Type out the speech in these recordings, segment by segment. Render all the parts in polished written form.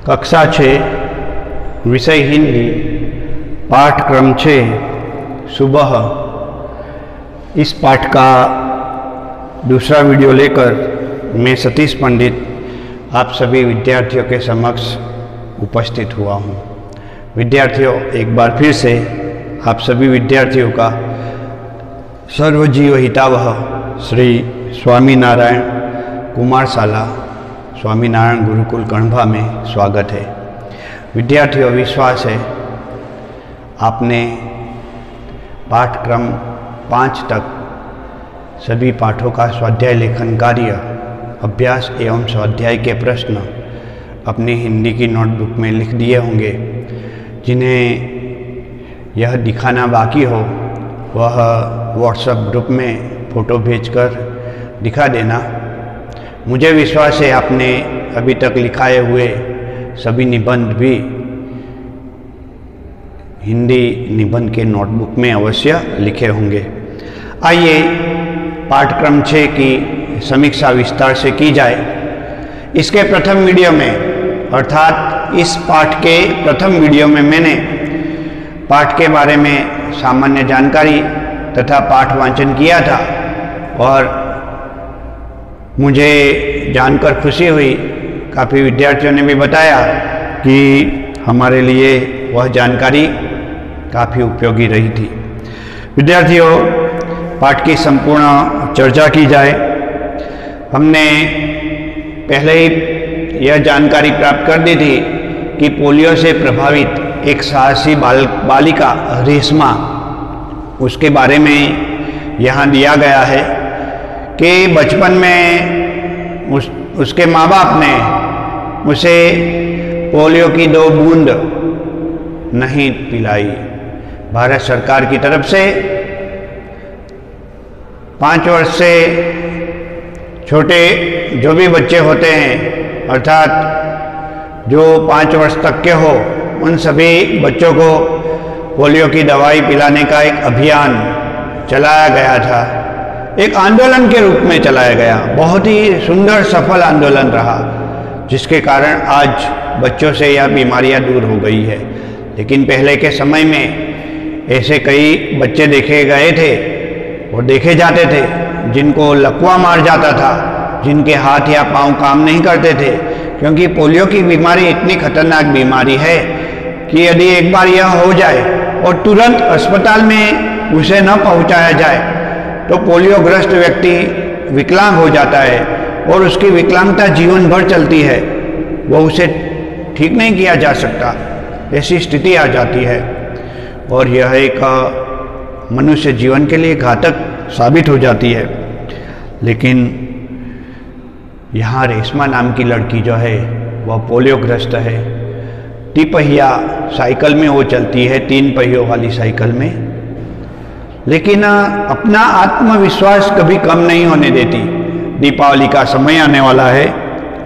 कक्षा 6 विषय हिंदी पाठक्रम 6 सुबह। इस पाठ का दूसरा वीडियो लेकर मैं सतीश पंडित आप सभी विद्यार्थियों के समक्ष उपस्थित हुआ हूँ। विद्यार्थियों, एक बार फिर से आप सभी विद्यार्थियों का सर्वजीव हितावह श्री स्वामीनारायण कुमारशाला स्वामीनारायण गुरुकुल कण्वा में स्वागत है। विद्यार्थियों, विश्वास है आपने पाठक्रम 5 तक सभी पाठों का स्वाध्याय लेखन कार्य, अभ्यास एवं स्वाध्याय के प्रश्न अपनी हिंदी की नोटबुक में लिख दिए होंगे। जिन्हें यह दिखाना बाकी हो वह व्हाट्सएप ग्रुप में फ़ोटो भेजकर दिखा देना। मुझे विश्वास है आपने अभी तक लिखाए हुए सभी निबंध भी हिंदी निबंध के नोटबुक में अवश्य लिखे होंगे। आइए पाठक्रम 6 की समीक्षा विस्तार से की जाए। इसके प्रथम वीडियो में अर्थात इस पाठ के प्रथम वीडियो में मैंने पाठ के बारे में सामान्य जानकारी तथा पाठ वांचन किया था और मुझे जानकर खुशी हुई, काफ़ी विद्यार्थियों ने भी बताया कि हमारे लिए वह जानकारी काफ़ी उपयोगी रही थी। विद्यार्थियों, पाठ की संपूर्ण चर्चा की जाए। हमने पहले ही यह जानकारी प्राप्त कर दी थी कि पोलियो से प्रभावित एक साहसी बालिका रेशमा, उसके बारे में यहाँ दिया गया है कि बचपन में उसके माँ बाप ने उसे पोलियो की 2 बूंद नहीं पिलाई। भारत सरकार की तरफ से 5 वर्ष से छोटे जो भी बच्चे होते हैं, अर्थात जो 5 वर्ष तक के हो, उन सभी बच्चों को पोलियो की दवाई पिलाने का एक अभियान चलाया गया था। एक आंदोलन के रूप में चलाया गया। बहुत ही सुंदर सफल आंदोलन रहा, जिसके कारण आज बच्चों से यह बीमारियां दूर हो गई है। लेकिन पहले के समय में ऐसे कई बच्चे देखे गए थे और देखे जाते थे जिनको लकवा मार जाता था, जिनके हाथ या पांव काम नहीं करते थे, क्योंकि पोलियो की बीमारी इतनी खतरनाक बीमारी है कि यदि एक बार यह हो जाए और तुरंत अस्पताल में उसे न पहुंचाया जाए तो पोलियोग्रस्त व्यक्ति विकलांग हो जाता है और उसकी विकलांगता जीवन भर चलती है। वो उसे ठीक नहीं किया जा सकता, ऐसी स्थिति आ जाती है और यह एक मनुष्य जीवन के लिए घातक साबित हो जाती है। लेकिन यहाँ रेशमा नाम की लड़की जो है वह पोलियोग्रस्त है। तिपहिया साइकिल में वो चलती है, 3 पहियों वाली साइकिल में, लेकिन अपना आत्मविश्वास कभी कम नहीं होने देती। दीपावली का समय आने वाला है।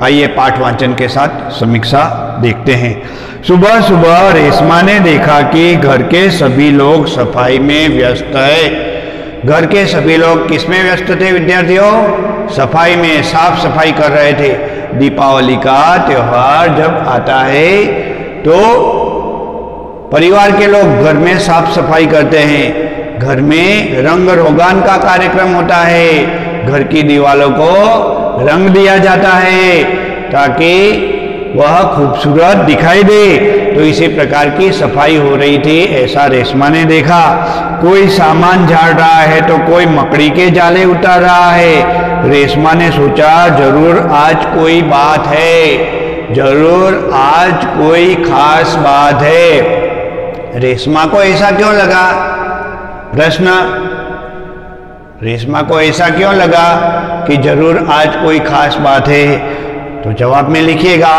आइए पाठ वाचन के साथ समीक्षा देखते हैं। सुबह सुबह रेशमा ने देखा कि घर के सभी लोग सफाई में व्यस्त है। घर के सभी लोग किस में व्यस्त थे विद्यार्थियों? सफाई में, साफ सफाई कर रहे थे। दीपावली का त्योहार जब आता है तो परिवार के लोग घर में साफ सफाई करते हैं। घर में रंग रोगान का कार्यक्रम होता है। घर की दीवारों को रंग दिया जाता है ताकि वह खूबसूरत दिखाई दे। तो इसी प्रकार की सफाई हो रही थी, ऐसा रेशमा ने देखा। कोई सामान झाड़ रहा है तो कोई मकड़ी के जाले उतार रहा है। रेशमा ने सोचा, जरूर आज कोई बात है, जरूर आज कोई खास बात है। रेशमा को ऐसा क्यों लगा? प्रश्न, रेशमा को ऐसा क्यों लगा कि जरूर आज कोई खास बात है? तो जवाब में लिखिएगा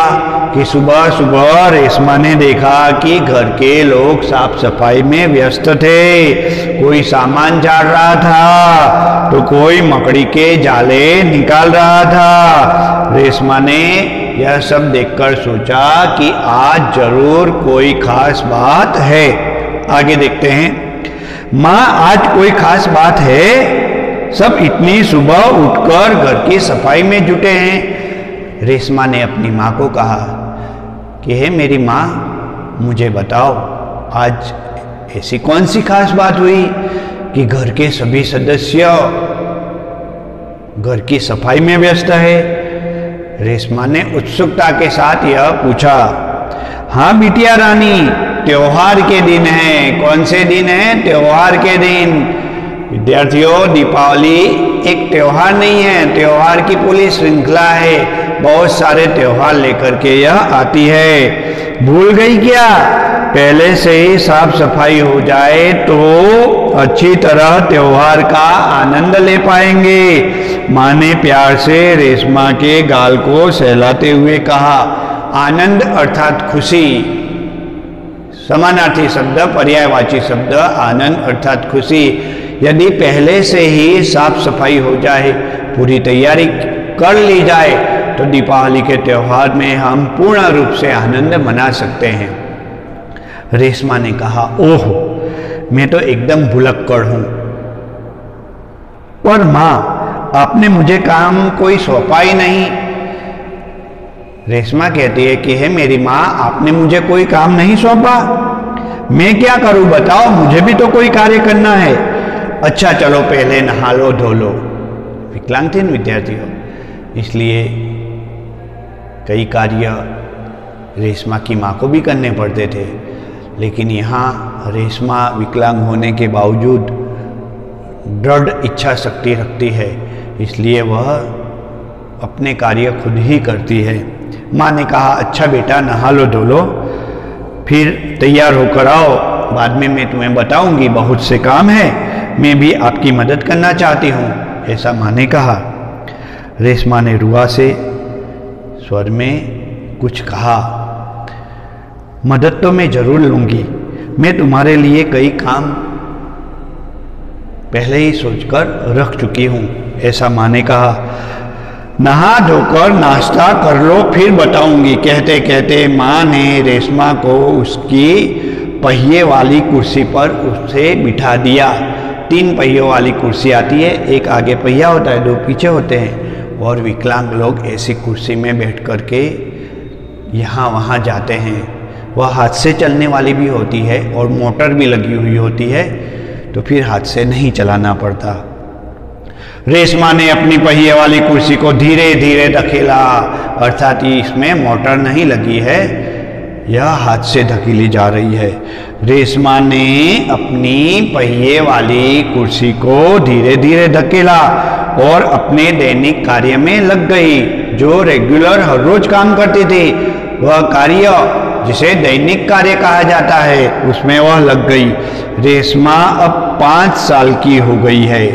कि सुबह सुबह रेशमा ने देखा कि घर के लोग साफ सफाई में व्यस्त थे। कोई सामान झाड़ रहा था तो कोई मकड़ी के जाले निकाल रहा था। रेशमा ने यह सब देखकर सोचा कि आज जरूर कोई खास बात है। आगे देखते हैं। माँ, आज कोई खास बात है? सब इतनी सुबह उठकर घर की सफाई में जुटे हैं। रेशमा ने अपनी माँ को कहा, कि हे मेरी माँ, मुझे बताओ आज ऐसी कौन सी खास बात हुई कि घर के सभी सदस्य घर की सफाई में व्यस्त है। रेशमा ने उत्सुकता के साथ यह पूछा। हाँ बिटिया रानी, त्योहार के दिन है। कौन से दिन है? त्योहार के दिन। विद्यार्थियों, दीपावली एक त्योहार नहीं है, त्योहार की पूरी श्रृंखला है। बहुत सारे त्योहार लेकर के यह आती है। भूल गई क्या? पहले से ही साफ सफाई हो जाए तो अच्छी तरह त्योहार का आनंद ले पाएंगे। माँ ने प्यार से रेशमा के गाल को सहलाते हुए कहा। आनंद अर्थात खुशी, समानार्थी शब्द, पर्यायवाची शब्द आनंद अर्थात खुशी। यदि पहले से ही साफ सफाई हो जाए, पूरी तैयारी कर ली जाए तो दीपावली के त्योहार में हम पूर्ण रूप से आनंद मना सकते हैं। रेशमा ने कहा, ओह, मैं तो एकदम भुलक्कड़ हूं। पर मां, आपने मुझे काम कोई सौंपा ही नहीं। रेशमा कहती है कि हे मेरी माँ, आपने मुझे कोई काम नहीं सौंपा। मैं क्या करूं बताओ, मुझे भी तो कोई कार्य करना है। अच्छा चलो पहले नहा लो धो लो। विकलांग थे विद्यार्थियों, इसलिए कई कार्य रेशमा की माँ को भी करने पड़ते थे। लेकिन यहाँ रेशमा विकलांग होने के बावजूद दृढ़ इच्छा शक्ति रखती है, इसलिए वह अपने कार्य खुद ही करती है। माँ ने कहा, अच्छा बेटा नहा लो धो लो, फिर तैयार होकर आओ, बाद में मैं तुम्हें बताऊंगी, बहुत से काम है, मैं भी आपकी मदद करना चाहती हूँ, ऐसा माँ ने कहा। रेशमा ने रुआ से स्वर में कुछ कहा। मदद तो मैं जरूर लूंगी, मैं तुम्हारे लिए कई काम पहले ही सोचकर रख चुकी हूँ, ऐसा माँ ने कहा। नहा धोकर नाश्ता कर लो फिर बताऊंगी। कहते कहते माँ ने रेशमा को उसकी पहिए वाली कुर्सी पर उसे बिठा दिया। 3 पहियों वाली कुर्सी आती है, एक आगे पहिया होता है, 2 पीछे होते हैं, और विकलांग लोग ऐसी कुर्सी में बैठ कर के यहाँ वहाँ जाते हैं। वह हाथ से चलने वाली भी होती है और मोटर भी लगी हुई होती है, तो फिर हाथ से नहीं चलाना पड़ता। रेशमा ने अपनी पहिए वाली कुर्सी को धीरे धीरे धकेला, अर्थात इसमें मोटर नहीं लगी है, यह हाथ से धकेली जा रही है। रेशमा ने अपनी पहिए वाली कुर्सी को धीरे धीरे धकेला और अपने दैनिक कार्य में लग गई, जो रेगुलर हर रोज काम करती थी। वह कार्य जिसे दैनिक कार्य कहा जाता है, उसमें वह लग गई। रेशमा अब 5 साल की हो गई है।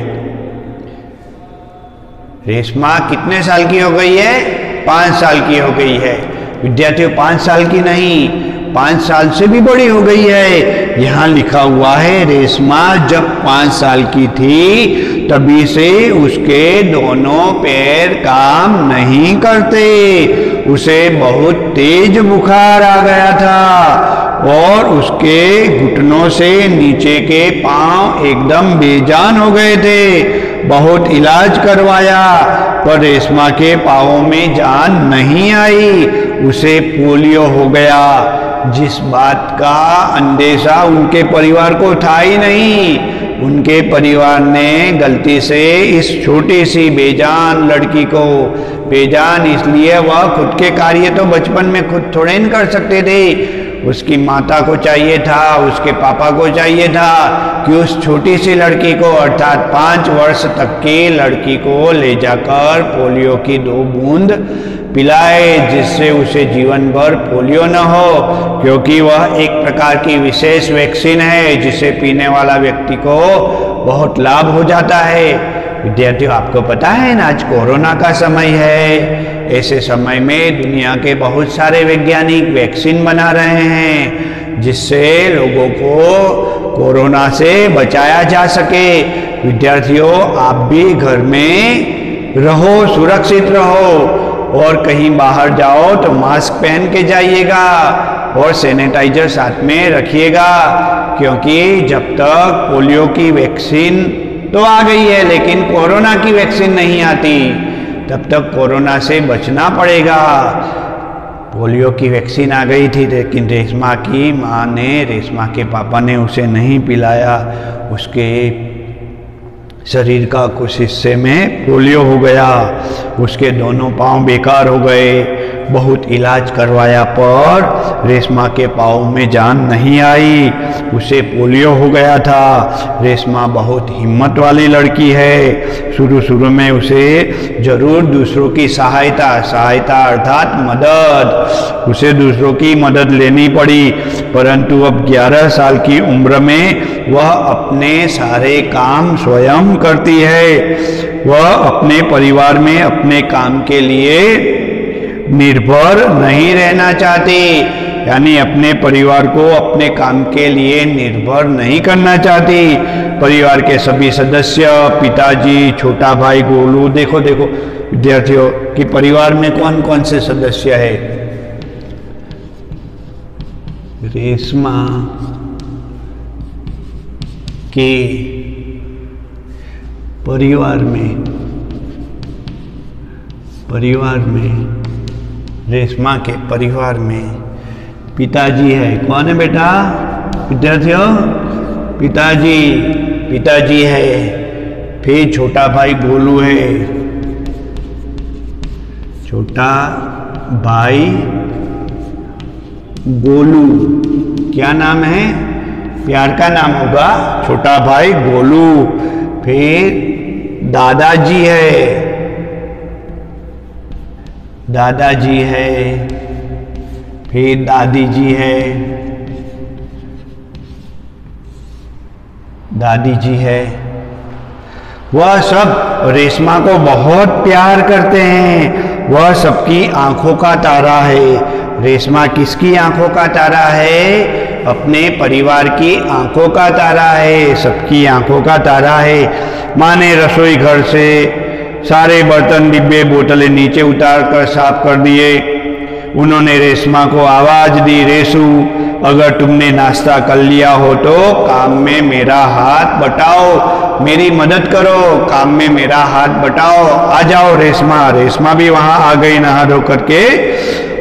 रेशमा कितने साल की हो गई है? 5 साल की हो गई है। विद्यार्थियों, 5 साल की नहीं, 5 साल से भी बड़ी हो गई है। यहाँ लिखा हुआ है रेशमा जब 5 साल की थी तभी से उसके दोनों पैर काम नहीं करते। उसे बहुत तेज बुखार आ गया था और उसके घुटनों से नीचे के पांव एकदम बेजान हो गए थे। बहुत इलाज करवाया पर रेशमा के पांवों में जान नहीं आई। उसे पोलियो हो गया, जिस बात का अंदेशा उनके परिवार को था ही नहीं। उनके परिवार ने गलती से इस छोटी सी बेजान लड़की को, बेजान इसलिए वह खुद के कार्य तो बचपन में खुद थोड़े न कर सकते थे, उसकी माता को चाहिए था, उसके पापा को चाहिए था कि उस छोटी सी लड़की को अर्थात 5 वर्ष तक की लड़की को ले जाकर पोलियो की 2 बूंद पिलाए, जिससे उसे जीवन भर पोलियो न हो, क्योंकि वह एक प्रकार की विशेष वैक्सीन है जिसे पीने वाला व्यक्ति को बहुत लाभ हो जाता है। विद्यार्थियों, आपको पता है ना आज कोरोना का समय है। ऐसे समय में दुनिया के बहुत सारे वैज्ञानिक वैक्सीन बना रहे हैं जिससे लोगों को कोरोना से बचाया जा सके। विद्यार्थियों, आप भी घर में रहो, सुरक्षित रहो, और कहीं बाहर जाओ तो मास्क पहन के जाइएगा और सैनिटाइजर साथ में रखिएगा, क्योंकि जब तक पोलियो की वैक्सीन तो आ गई है लेकिन कोरोना की वैक्सीन नहीं आती, तब तक कोरोना से बचना पड़ेगा। पोलियो की वैक्सीन आ गई थी, लेकिन रेशमा की माँ ने, रेशमा के पापा ने उसे नहीं पिलाया। उसके शरीर का कुछ हिस्से में पोलियो हो गया, उसके दोनों पाँव बेकार हो गए। बहुत इलाज करवाया पर रेशमा के पाँव में जान नहीं आई, उसे पोलियो हो गया था। रेशमा बहुत हिम्मत वाली लड़की है। शुरू शुरू में उसे जरूर दूसरों की सहायता अर्थात मदद, उसे दूसरों की मदद लेनी पड़ी, परंतु अब 11 साल की उम्र में वह अपने सारे काम स्वयं करती है। वह अपने परिवार में अपने काम के लिए निर्भर नहीं रहना चाहती, यानी अपने परिवार को अपने काम के लिए निर्भर नहीं करना चाहती। परिवार के सभी सदस्य, पिताजी, छोटा भाई गोलू, देखो विद्यार्थियों कि परिवार में कौन कौन से सदस्य है। रेशमा के परिवार में रेशमा के परिवार में पिताजी है। कौन है बेटा विद्यार्थियों? पिताजी है। फिर छोटा भाई गोलू है। छोटा भाई गोलू, क्या नाम है? प्यार का नाम होगा, छोटा भाई गोलू। फिर दादाजी है, फिर दादी जी है। वह सब रेशमा को बहुत प्यार करते हैं। वह सबकी आंखों का तारा है। रेशमा किसकी आंखों का तारा है? अपने परिवार की आंखों का तारा है, सबकी आंखों का तारा है। माँ ने रसोई घर से सारे बर्तन, डिब्बे, बोतलें नीचे उतार कर साफ कर दिए। उन्होंने रेशमा को आवाज दी, रेशु अगर तुमने नाश्ता कर लिया हो तो काम में मेरा हाथ बटाओ, मेरी मदद करो, काम में मेरा हाथ बटाओ, आ जाओ रेशमा। रेशमा भी वहां आ गई नहा धो करके।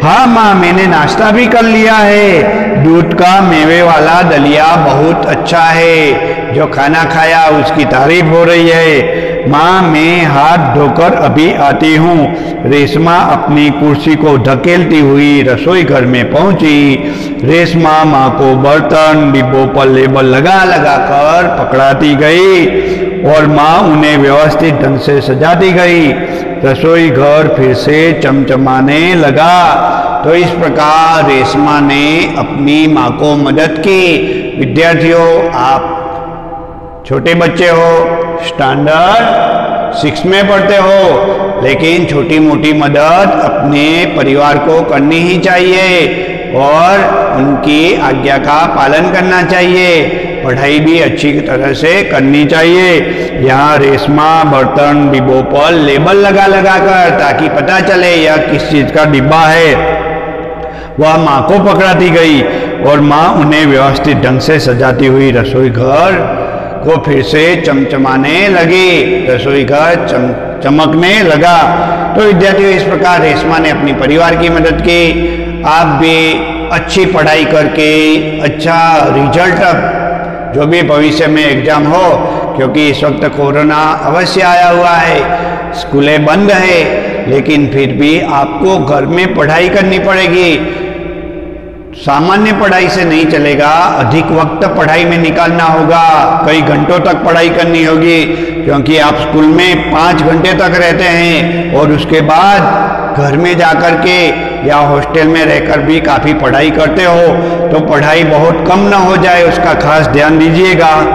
हाँ माँ, मैंने नाश्ता भी कर लिया है। दूध का मेवे वाला दलिया बहुत अच्छा है। जो खाना खाया उसकी तारीफ हो रही है। माँ, मैं हाथ धोकर अभी आती हूँ। रेशमा अपनी कुर्सी को धकेलती हुई रसोई घर में पहुंची। रेशमा माँ को बर्तन, डिब्बों पर लेबल लगा लगा कर पकड़ाती गई और माँ उन्हें व्यवस्थित ढंग से सजाती गई। रसोई घर फिर से चमचमाने लगा। तो इस प्रकार रेशमा ने अपनी माँ को मदद की। विद्यार्थियों, आप छोटे बच्चे हो, स्टैंडर्ड 6 में पढ़ते हो, लेकिन छोटी मोटी मदद अपने परिवार को करनी ही चाहिए और उनकी आज्ञा का पालन करना चाहिए। पढ़ाई भी अच्छी तरह से करनी चाहिए। यहाँ रेशमा बर्तन, डिब्बों पर लेबल लगा लगा कर, ताकि पता चले यह किस चीज का डिब्बा है, वह माँ को पकड़ाती गई और माँ उन्हें व्यवस्थित ढंग से सजाती हुई रसोई घर को फिर से चमचमाने लगी। रसोई घर चमकने लगा। तो विद्यार्थियों, इस प्रकार रेशमा ने अपनी परिवार की मदद की। आप भी अच्छी पढ़ाई करके अच्छा रिजल्ट, जो भी भविष्य में एग्जाम हो, क्योंकि इस वक्त कोरोना अवश्य आया हुआ है, स्कूलें बंद है, लेकिन फिर भी आपको घर में पढ़ाई करनी पड़ेगी। सामान्य पढ़ाई से नहीं चलेगा, अधिक वक्त पढ़ाई में निकालना होगा, कई घंटों तक पढ़ाई करनी होगी, क्योंकि आप स्कूल में 5 घंटे तक रहते हैं और उसके बाद घर में जाकर के या हॉस्टल में रहकर भी काफ़ी पढ़ाई करते हो। तो पढ़ाई बहुत कम ना हो जाए, उसका खास ध्यान दीजिएगा।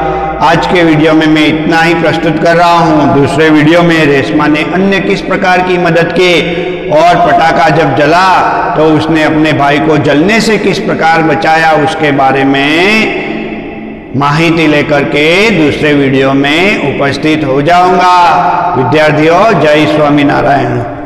आज के वीडियो में मैं इतना ही प्रस्तुत कर रहा हूँ। दूसरे वीडियो में रेशमा ने अन्य किस प्रकार की मदद की और पटाखा जब जला तो उसने अपने भाई को जलने से किस प्रकार बचाया, उसके बारे में माहिती लेकर के दूसरे वीडियो में उपस्थित हो जाऊंगा। विद्यार्थियों, जय स्वामीनारायण।